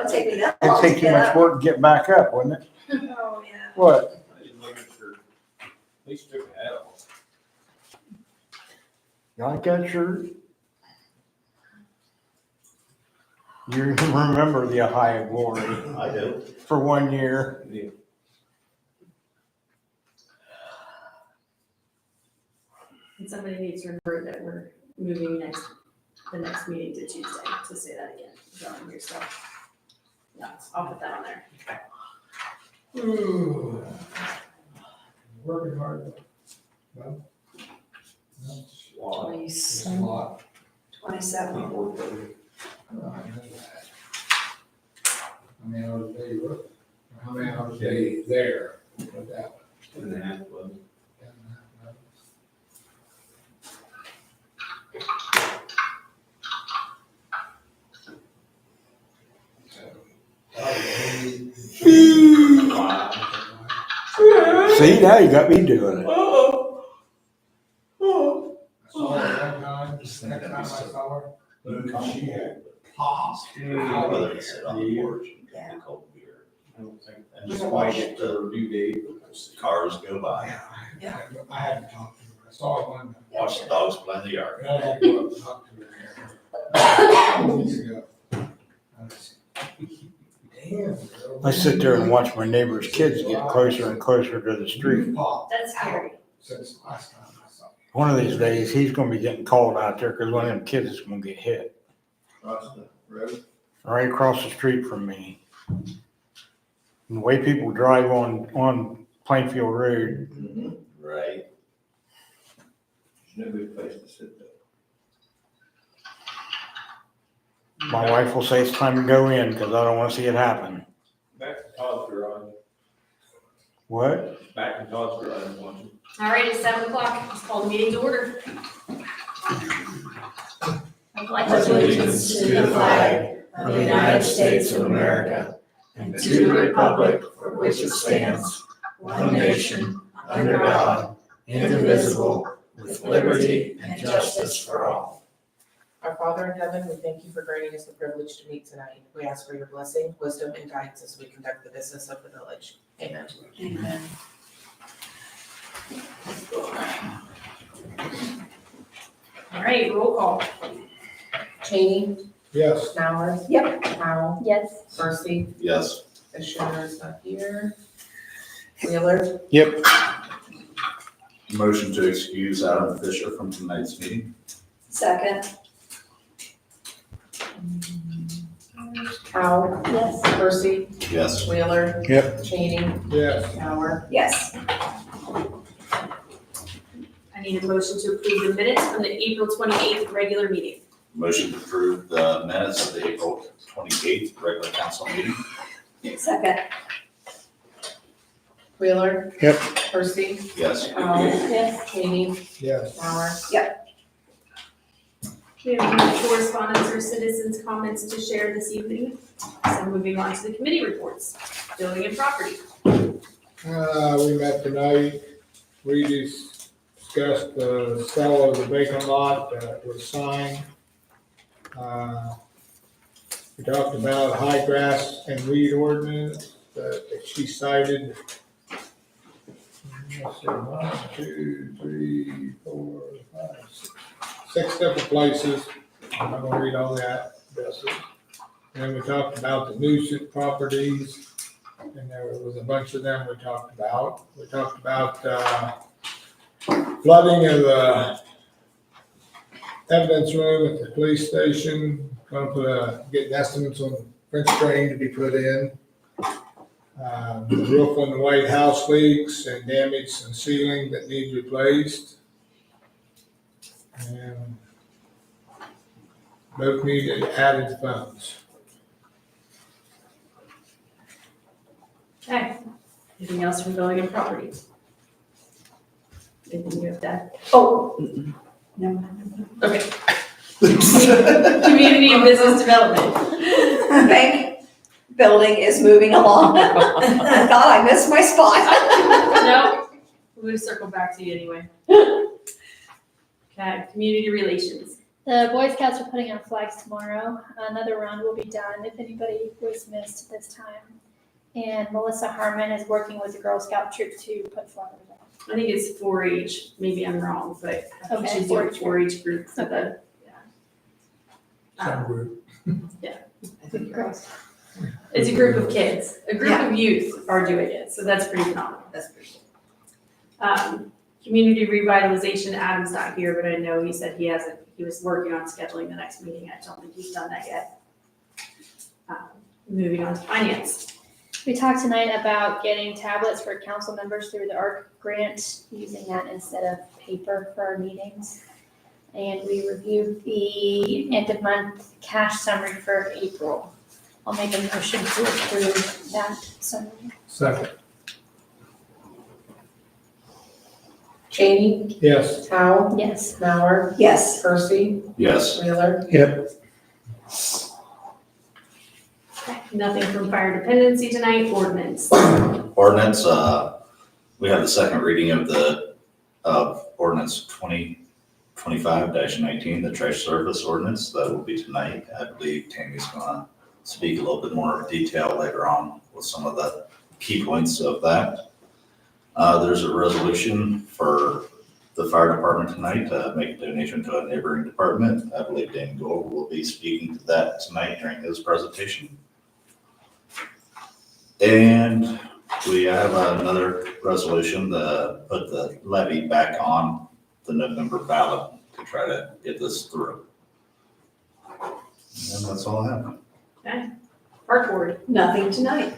That'll take me that It'd long to take too get much up. work to get back up, wouldn't it? Oh, yeah. What? I didn't make sure. At least took it out. You like that shirt? You remember the Ohio Glory I do. for 1 year. Yeah. And somebody needs to remember that we're moving the next meeting to Tuesday, to say that again, is that on your stuff? Yeah, I'll put that on there. Working hard. No? No? It's a lot. It's a lot. 27. I know that. How many hours a day you work? Or how many hours a day there? Put that way. 2.5, well, 10.5 hours. See, now you got me doing it. I saw her one time, the second time I saw her, she had pops. I'd rather sit on the porch and drink a cold beer I don't think, and just just why watch get to her due date. the cars go by. Yeah, I had to talk to her. I saw her one time. Watch the dogs play in the yard. I had to go up and talk to her. Weeks ago. I was, damn, girl. I sit there and watch my neighbor's kids get closer and closer to the street. You popped That's scary. since the last time I saw you. One of these days, he's gonna be getting called out there because one of them kids is gonna get hit Across the road. right across the street from me. And the way people drive on Plainfield Road, Right. There's no good place to sit though. my wife will say it's time to go in because I don't wanna see it happen. Back to Todd's garage, What? back to Todd's garage, watching. All right, it's 7:00, let's call the meeting to order. I pledge allegiance to the flag of the United States of America and to the republic for which it stands, one nation, under God, indivisible, with liberty and justice for all. Our Father in heaven, we thank you for granting us the privilege to meet tonight. We ask for your blessing, wisdom, and guidance as we conduct the business of the village. Amen. Amen. All right, roll call. Cheney, Yes. Mallard. Yep. Powell, Yes. Percy, Yes. Fisher is not here. Wheeler, Yep. Motion to excuse Adam Fisher from tonight's meeting. Second. Powell. Yes. Percy, Yes. Wheeler. Yep. Cheney, Yes. Mallard. Yes. I need a motion to approve the minutes from the April 28th regular meeting. Motion to approve the minutes of the April 28th regular council meeting. Second. Wheeler. Yep. Percy, Yes. Powell, Yes. Cheney, Yes. Mallard. We have no correspondence or citizens' comments to share this evening. So moving on to the committee reports, building and property. We met tonight. We discussed the sale of the vacant lot that was signed. We talked about high grass and weed ordinance that she cited. Let's see, 1, 2, 3, 4, 5, 6 different places. I'm not gonna read all that. And we talked about the nuisance properties. And there was a bunch of them we talked about. We talked about flooding of the evidence room at the police station. Getting estimates on French drain to be put in. The roof on the White House leaks and damaged and ceiling that needs replaced. And both needed added funds. Okay. Anything else from building and property? Anything you have that? Oh. No. Okay. Community and business development. Bank building is moving along. I thought I missed my spot. No, we'll circle back to you anyway. Okay, community relations. The Boy Scouts are putting out flags tomorrow. Another round will be done if anybody was missed this time. And Melissa Harmon is working with the Girl Scout troop to put flowers out. I think it's 4-H, maybe I'm wrong, but I think Okay, she's doing 4-H. 4-H group for the, Some group. Girls. it's a group of kids, a group of youth are doing it, so that's pretty phenomenal. That's pretty cool. Community revitalization, Adam's not here, but I know he said he was working on scheduling the next meeting. I don't think he's done that yet. Moving on to finance. We talked tonight about getting tablets for council members through the ARC grant, using that instead of paper for our meetings. And we reviewed the end of month cash summary for April. I'll make a motion to approve that summary. Second. Cheney, Yes. Howe, Yes. Mauer, Yes. Percy, Yes. Wheeler. Yep. Nothing from fire dependency tonight, ordinance. Ordinance, we have the second reading of ordinance 2025-19, the trash service ordinance. That will be tonight. I believe Tammy's gonna speak a little bit more detail later on with some of the key points of that. There's a resolution for the fire department tonight to make a donation to a neighboring department. I believe Dan Gold will be speaking to that tonight during his presentation. And we have another resolution to put the levy back on the November ballot to try to get this through. And that's all I have. Okay. Park board, Nothing tonight.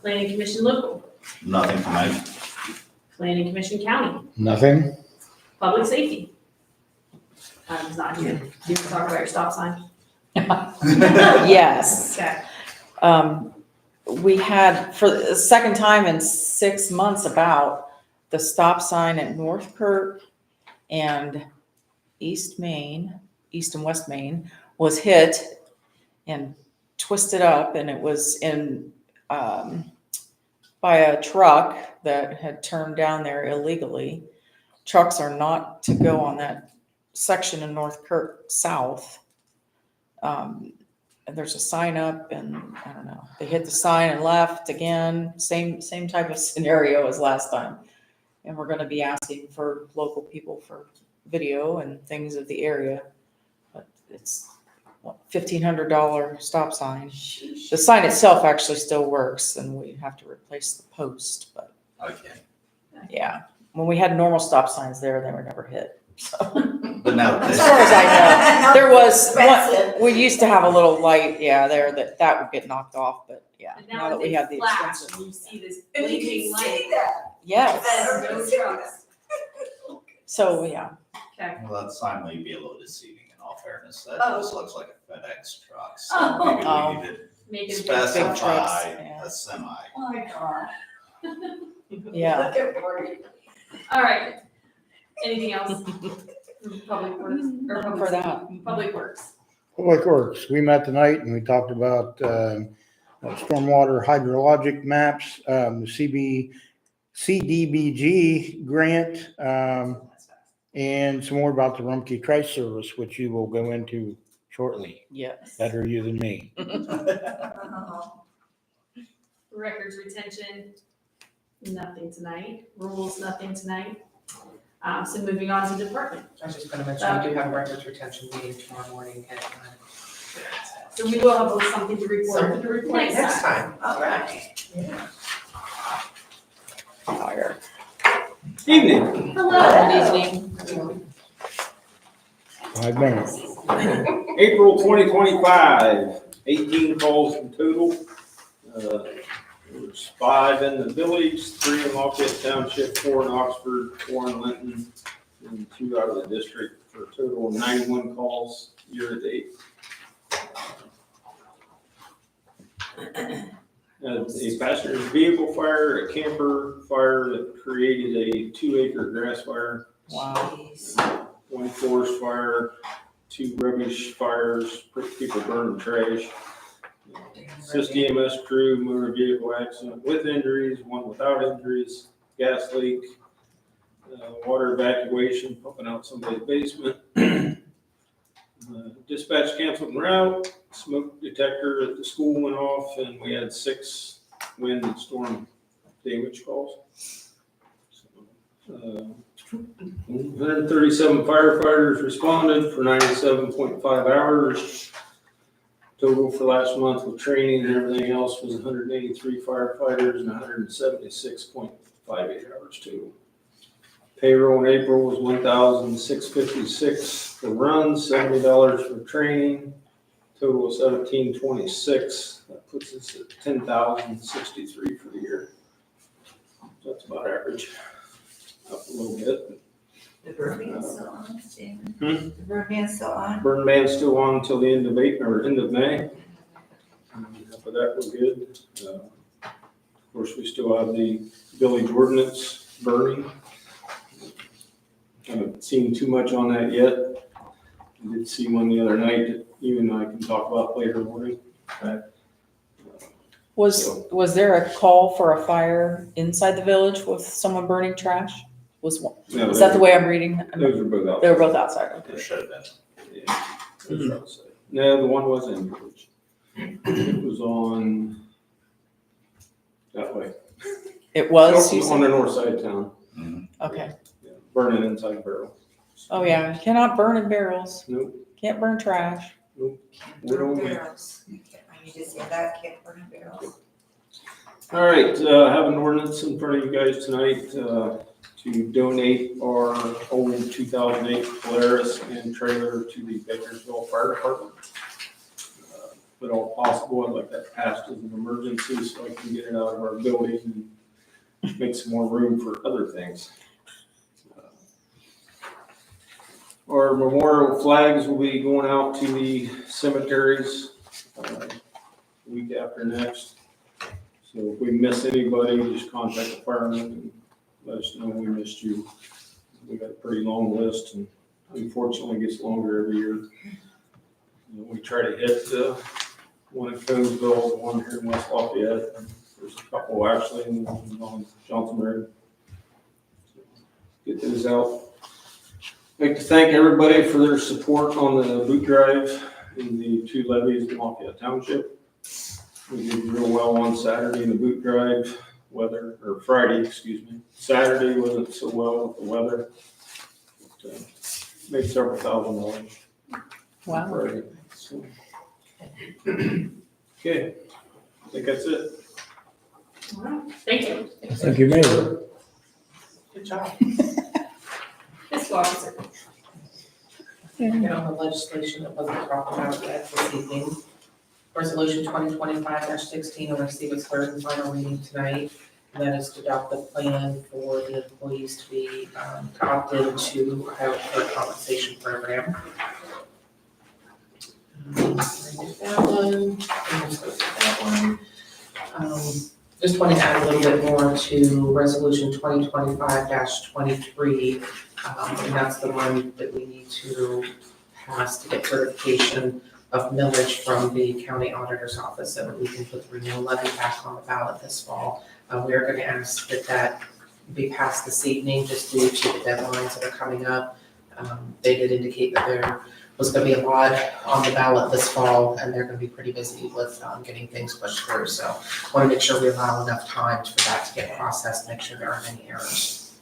planning commission local, Nothing tonight. planning commission county, Nothing? public safety. Adam's not here. Do you want to talk about your stop sign? Yes. Okay. We had, for the second time in 6 months, about the stop sign at North Kirk and East and West Main was hit and twisted up, and it was in, by a truck that had turned down there illegally. Trucks are not to go on that section in North Kirk South. And there's a sign up, and I don't know, they hit the sign and left again, same type of scenario as last time. And we're gonna be asking for local people for video and things of the area. But it's what, $1,500 stop sign. The sign itself actually still works, and we have to replace the post, but Okay. yeah. When we had normal stop signs there, they were never hit, so. But now, As far as I know, there was Expensive. one, we used to have a little light, there, that would get knocked off, but yeah, And now that we they have the flash, expensive. and you see this And you blinking can light. see that. Yes, Those trucks. so, yeah, Okay. well, that sign may be a little deceiving in all fairness. That Oh. just looks like a FedEx truck. So Oh. maybe Oh. we need Make to it a big truck. specify yeah. a semi. Oh my God. yeah. Look at Morty. All right. Anything else? Public works, or public For that. safety? Public works. Public Works, we met tonight and we talked about stormwater hydrologic maps, the CDBG grant, and some more about the Rumpke Trace Service, which you will go into shortly. Yes. Better you than me. Records retention, nothing tonight. Rules, nothing tonight. So moving on to department. I was just gonna mention, we do have a records retention meeting tomorrow morning at 9. So we will have something to report. Something to report next time. All right. Yeah. Fire. Evening. Hello. Good evening. 5 minutes. April 2025, 18 calls in total. There's 5 in the village, 3 in Lafayette Township, 4 in Oxford, 4 in Linton, and 2 out of the district, for a total of 91 calls year to date. A passenger vehicle fire, a camper fire that created a 2-acre grass fire, Wow. 1 forest fire, 2 rubbish fires, people burning trash. 6 EMS crew, motor vehicle accident with injuries, 1 without injuries, gas leak, water evacuation, pumping out somebody's basement, Dispatch canceled en route, smoke detector at the school went off, and we had 6 wind and storm damage calls. 137 firefighters responded for 97.5 hours. Total for last month with training and everything else was 183 firefighters and 176.58 hours total. Payroll in April was $1,656 for runs, $70 for training, total of $1,726. That puts us at $10,063 for the year. So that's about average, up a little bit. The burn ban's still on, Stephen? Hmm? The burn ban's still on? Burn ban's still on until the end of April, or end of May. For that, we're good. Of course, we still have the village ordinance burning. Haven't seen too much on that yet. I did see one the other night that you and I can talk about later morning. Was there a call for a fire inside the village with someone burning trash? Was that the way I'm reading? Those were both outside. They were both outside, okay. There should have been. Yeah, those were outside. No, the one was in the village. It was on that way. It was, you On said? the north side of town. Okay. Yeah, burning inside barrel. Oh, yeah, you cannot burn in barrels. Nope. Can't burn trash. We Burn don't. barrels. I need to say that, can't burn barrels. All right, have an ordinance in front of you guys tonight, to donate our old 2008 Polaris and trailer to the Bakersville Fire Department. If at all possible, I'd like that passed as an emergency so I can get it out of our building and make some more room for other things. Our memorial flags will be going out to the cemeteries, week after next. So if we miss anybody, just contact the firemen and let us know we missed you. We got a pretty long list and unfortunately it gets longer every year. We try to hit one in Conesville, one here in West Lafayette. There's a couple actually in Johnson Road. Get those out. I'd like to thank everybody for their support on the boot drive in the 2 levees in Lafayette Township. We did real well on Saturday in the boot drive Friday, excuse me. Saturday wasn't so well with the weather. But, made several $1,000. Wow. Friday, so. Okay, I think that's it. Thank you. Thank you, Mayor. Good job. This officer. Get on the legislation that wasn't talked about yet this evening. Resolution 2025-16 will receive its third and final reading tonight. And that is to adopt the plan for the employees to be to opt into Ohio Workers' Compensation Program. That one, and let's go to that one. Just want to add a little bit more to Resolution 2025-23. And that's the one that we need to pass to get certification of millage from the county auditor's office so that we can put the renewal levy back on the ballot this fall. We are going to ask that that be passed this evening just due to the deadlines that are coming up. They did indicate that there was going to be a lot on the ballot this fall and they're going to be pretty busy with getting things pushed through. So I want to make sure we allow enough time for that to get processed, make sure there aren't any errors.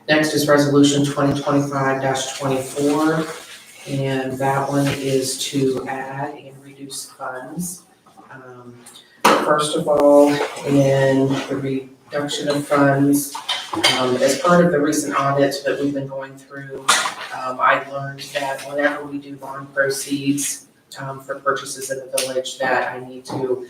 Next is Resolution 2025-24. And that one is to add and reduce funds. First of all, in the reduction of funds, as part of the recent audit that we've been going through, I learned that whenever we do bond proceeds for purchases in the village, that I need to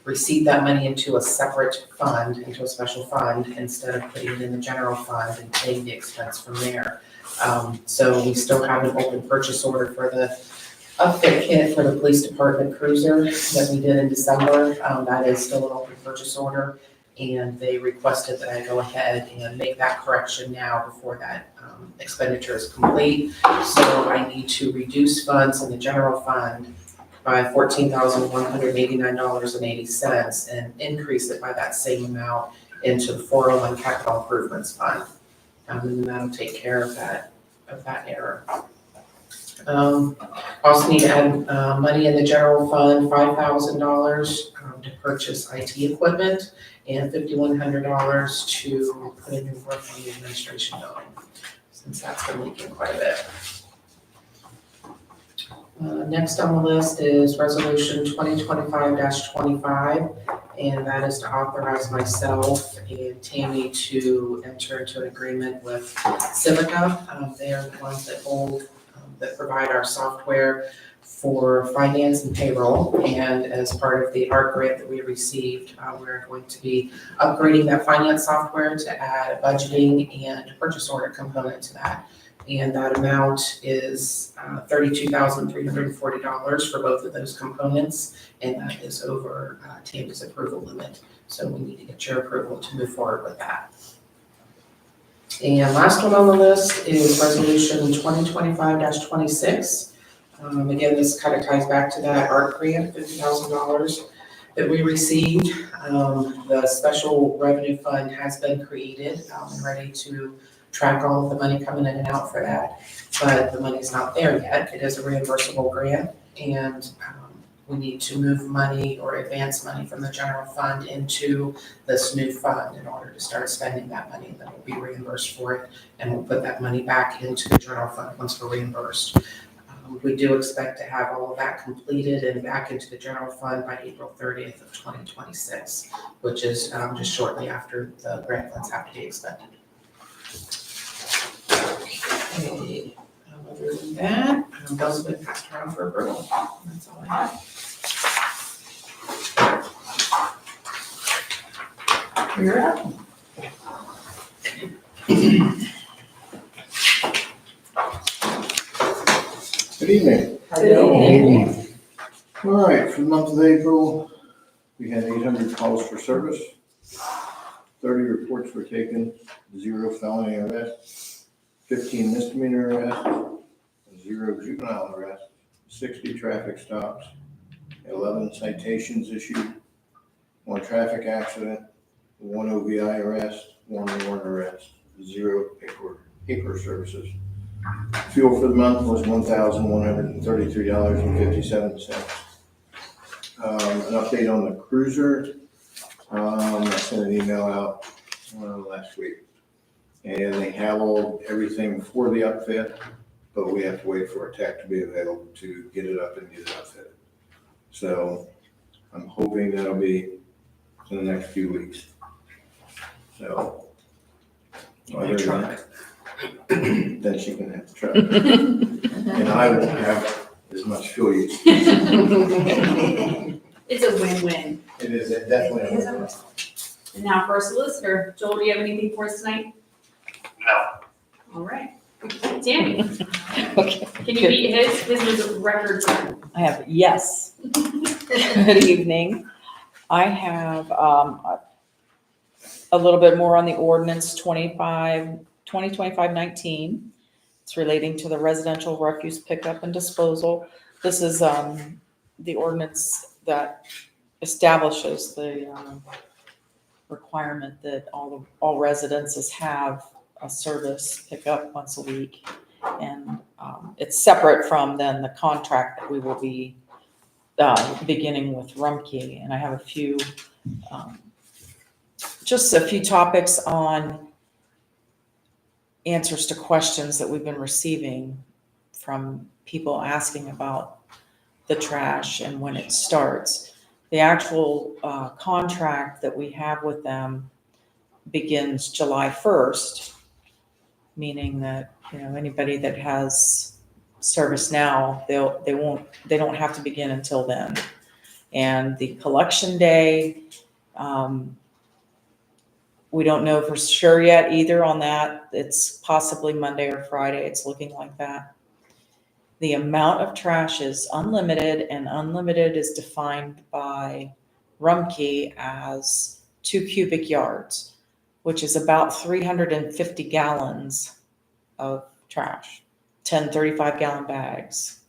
receive that money into a separate fund, into a special fund, instead of putting it in the general fund and paying the expense from there. So we still have an open purchase order for the upfit kit for the police department cruiser that we did in December. That is still an open purchase order, and they requested that I go ahead and make that correction now before that expenditure is complete. So I need to reduce funds in the general fund by $14,189.80 and increase it by that same amount into the 401 capital improvements fund. And then that'll take care of that error. Also need to add, money in the general fund, $5,000, to purchase IT equipment and $5,100 to put a new roof on the administration building, since that's been leaking quite a bit. Next on the list is resolution 2025-25, and that is to authorize myself and Tammy to enter into an agreement with Civica. They are the ones that that provide our software for finance and payroll. And as part of the ARC grant that we received, we're going to be upgrading that finance software to add a budgeting and purchase order component to that. And that amount is $32,340 for both of those components, and that is over Tammy's approval limit. So we need to get your approval to move forward with that. And last one on the list is resolution 2025-26. Again, this kind of ties back to that ARC grant, $50,000 that we received. The special revenue fund has been created and ready to track all of the money coming in and out for that, but the money's not there yet. It is a reimbursable grant, and we need to move money or advance money from the general fund into this new fund in order to start spending that money. Then we'll be reimbursed for it, and we'll put that money back into the general fund once we're reimbursed. We do expect to have all of that completed and back into the general fund by April 30th of 2026, which is just shortly after the grant funds have to be expended. Okay, other than that, those have been passed around for approval. That's all I have. You're up. Good evening. All right, for the month of April, we had 800 calls for service. 30 reports were taken, 0 felony arrests, 15 misdemeanor arrests, 0 juvenile arrests, 60 traffic stops, 11 citations issued, 1 traffic accident, 1 OVI arrest, 1 warrant arrest, 0 paper services. Fuel for the month was $1,133.57. An update on the cruiser. I sent an email out last week, and they have all everything for the upfit, but we have to wait for a tech to be available to get it up and get it outfitted. So I'm hoping that'll be in the next few weeks. So other than that, then she can have the truck, and I won't have as much fuel use. It's a win-win. It is definitely. And now for our solicitor, Joel, do you have anything for us tonight? No. All right. Tammy, Okay. can you beat his? His was a record time. I have, yes. Good evening. I have a little bit more on the ordinance 2025-19. It's relating to the residential refuse pickup and disposal. This is the ordinance that establishes the requirement that all residences have a service pickup once a week. And it's separate from then the contract that we will be beginning with Rumpke. And I have just a few topics on answers to questions that we've been receiving from people asking about the trash and when it starts. The actual contract that we have with them begins July 1st, meaning that, anybody that has service now, they don't have to begin until then. And the collection day, we don't know for sure yet either on that. It's possibly Monday or Friday. It's looking like that. The amount of trash is unlimited, and unlimited is defined by Rumpke as 2 cubic yards, which is about 350 gallons of trash, 10 35-gallon bags.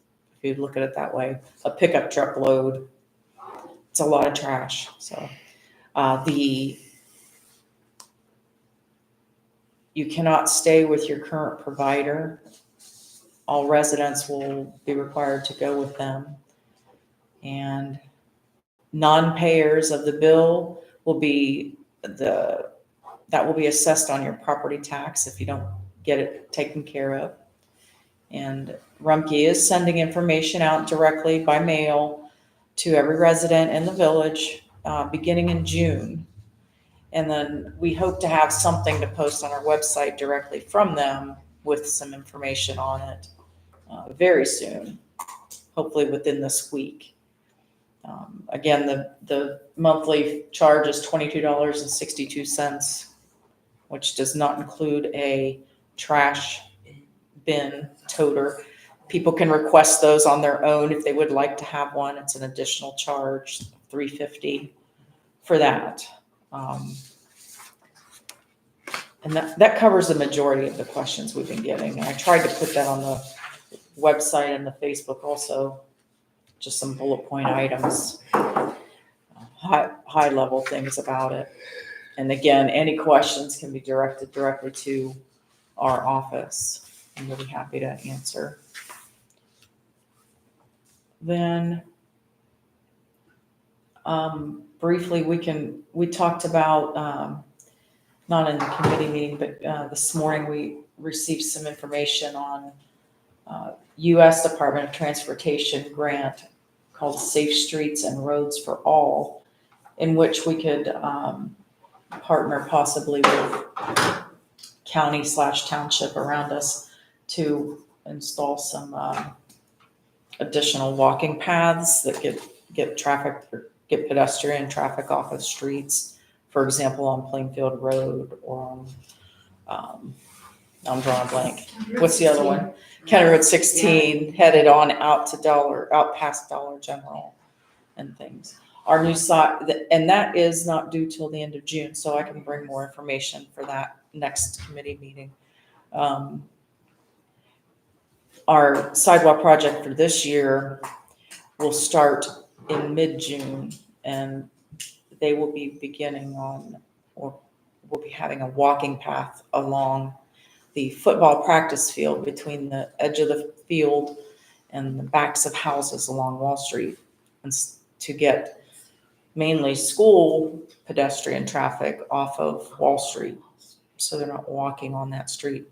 If you look at it that way, a pickup truck load, it's a lot of trash. So you cannot stay with your current provider all residents will be required to go with them. And non-payers of the bill will be that will be assessed on your property tax if you don't get it taken care of. And Rumpke is sending information out directly by mail to every resident in the village, beginning in June. And then we hope to have something to post on our website directly from them with some information on it very soon, hopefully within this week. Again, the monthly charge is $22.62, which does not include a trash bin toter. People can request those on their own if they would like to have one. It's an additional charge, $3.50 for that. And that covers the majority of the questions we've been getting. And I tried to put that on the website and the Facebook also, just some bullet point items, high level things about it. And again, any questions can be directed directly to our office, and we'll be happy to answer. Then briefly, we talked about, not in the committee meeting, but this morning we received some information on U.S. Department of Transportation grant called Safe Streets and Roads for All, in which we could partner possibly with county/township around us to install some additional walking paths that get pedestrian traffic off of streets. For example, on Plainfield Road or on, I'm drawing a blank. What's the other one? County Road 16, headed on out past Dollar General and things. Our new site, and that is not due till the end of June, so I can bring more information for that next committee meeting. Our sidewalk project for this year will start in mid-June, and they will be beginning on, or we'll be having a walking path along the football practice field between the edge of the field and the backs of houses along Wall Street, and to get mainly school pedestrian traffic off of Wall Street, so they're not walking on that street.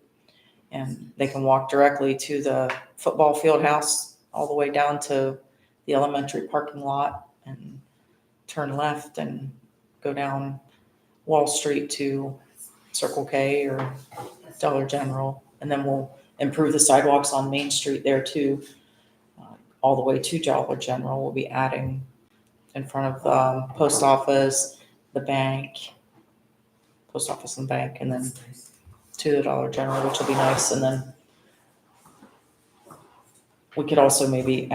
And they can walk directly to the football field house all the way down to the elementary parking lot and turn left and go down Wall Street to Circle K or Dollar General. And then we'll improve the sidewalks on Main Street there too, all the way to Dollar General. We'll be adding in front of the post office, the bank, post office and bank, and then to the Dollar General, which will be nice. And then we could also maybe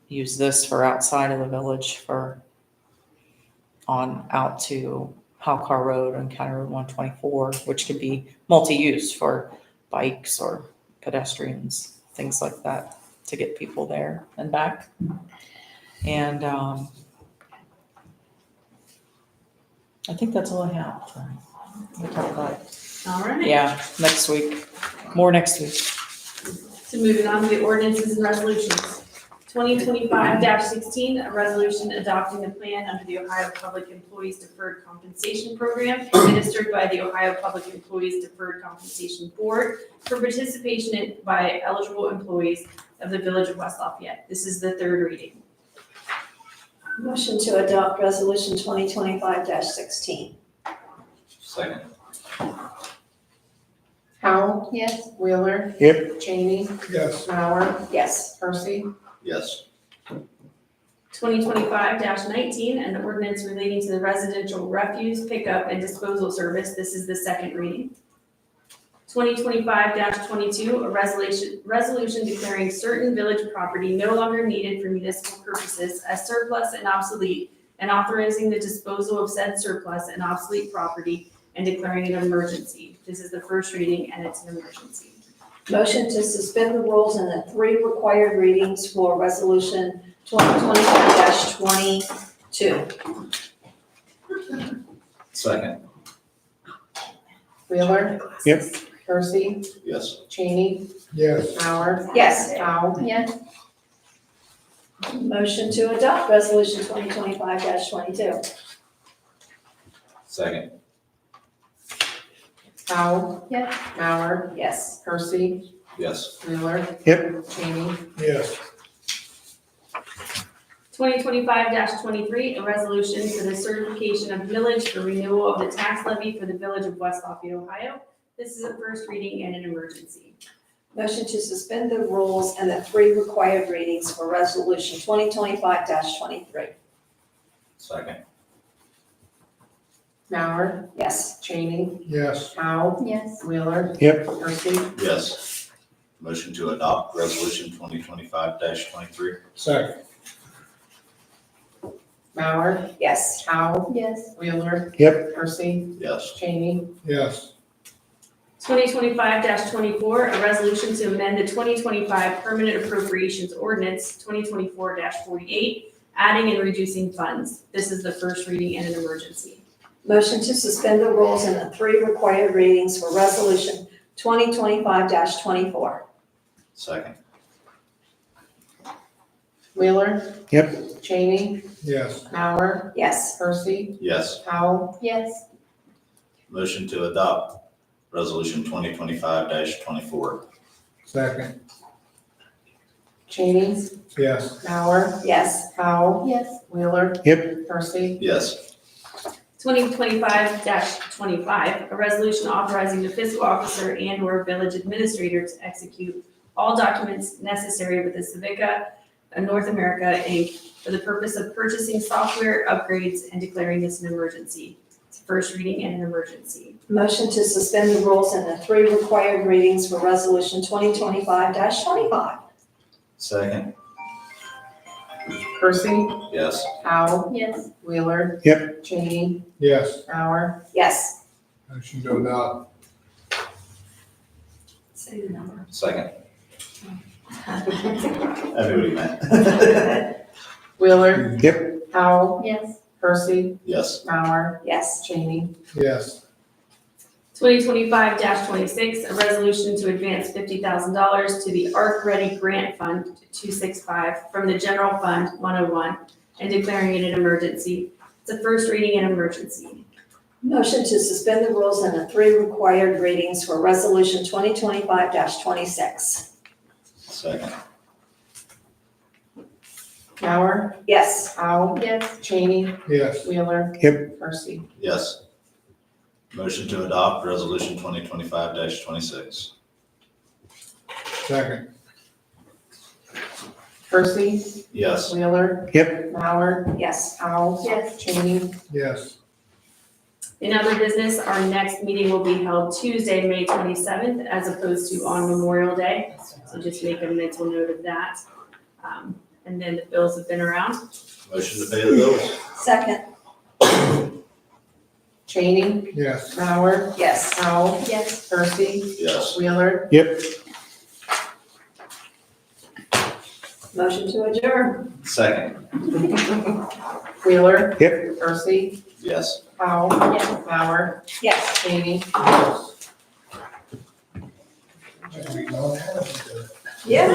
use this for outside of the village for on out to Halcar Road and County Road 124, which could be multi-use for bikes or pedestrians, things like that, to get people there and back. And I think that's all I have. We'll talk about it. All right. Yeah, next week. More next week. So moving on to the ordinances and resolutions. 2025-16, a resolution adopting the plan under the Ohio Public Employees Deferred Compensation Program administered by the Ohio Public Employees Deferred Compensation Board for participation by eligible employees of the Village of West Lafayette. This is the third reading. Motion to adopt resolution 2025-16. Second. Howell, Yes. Wheeler, Yep. Cheney, Yes. Mauer, Yes. Percy, Yes. 2025-19, an ordinance relating to the residential refuse pickup and disposal service. This is the second reading. 2025-22, a resolution declaring certain village property no longer needed for municipal purposes as surplus and obsolete, and authorizing the disposal of said surplus and obsolete property and declaring an emergency. This is the first reading and it's an emergency. Motion to suspend the rules in the 3 required readings for resolution 2025-22. Second. Wheeler, Yep. Percy, Yes. Cheney, Yes. Bauer, Yes. Powell, Yes. Motion to adopt resolution 2025-22. Second. Powell, Yes. Bauer, Yes. Percy, Yes. Wheeler, Yep. Cheney, Yes. 2025-23, a resolution for the certification of millage for renewal of the tax levy for the village of West Lafayette, Ohio. This is a first reading and an emergency. Motion to suspend the rules and the 3 required readings for resolution 2025-23. Second. Bauer, Yes. Cheney, Yes. Powell, Yes. Wheeler, Yep. Percy, Yes. Motion to adopt resolution 2025-23. Second. Bauer, Yes. Powell, Yes. Wheeler, Yep. Percy, Yes. Cheney, Yes. 2025-24, a resolution to amend the 2025 Permanent Appropriations Ordinance 2024-48, adding and reducing funds. This is the first reading and an emergency. Motion to suspend the rules and the 3 required readings for resolution 2025-24. Second. Wheeler, Yep. Cheney, Yes. Bauer, Yes. Percy, Yes. Powell, Yes. Motion to adopt resolution 2025-24. Second. Cheney, Yes. Bauer, Yes. Powell, Yes. Wheeler, Yep. Percy, Yes. 2025-25, a resolution authorizing the fiscal officer and/or village administrator to execute all documents necessary with the Civica North America, Inc. for the purpose of purchasing software upgrades and declaring this an emergency. It's a first reading and an emergency. Motion to suspend the rules and the 3 required readings for resolution 2025-25. Second. Percy, Yes. Powell, Yes. Wheeler. Yep. Cheney, Yes. Bauer, Yes. Motion to adopt. Say the number. Second. I knew what he meant. Wheeler, Yep. Powell, Yes. Percy, Yes. Bauer, Yes. Cheney, Yes. 2025-26, a resolution to advance $50,000 to the Arc Ready Grant Fund 265 from the General Fund 101 and declaring it an emergency. It's a first reading and emergency. Motion to suspend the rules and the 3 required readings for resolution 2025-26. Second. Bauer, Yes. Powell, Yes. Cheney, Yes. Wheeler. Yep. Percy, Yes. Motion to adopt resolution 2025-26. Second. Percy, Yes. Wheeler, Yep. Bauer, Yes. Powell, Yes. Cheney, Yes. In other business, our next meeting will be held Tuesday, May 27th, as opposed to on Memorial Day. So just make a mental note of that. And then the bills have been around. Motion to pay the bills. Second. Cheney, Yes. Bauer, Yes. Powell, Yes. Percy, Yes. Wheeler, Yep. Motion to adjourn. Second. Wheeler. Yep. Percy, Yes. Powell, Yes. Bauer, Yes. Cheney, Yes. Yeah.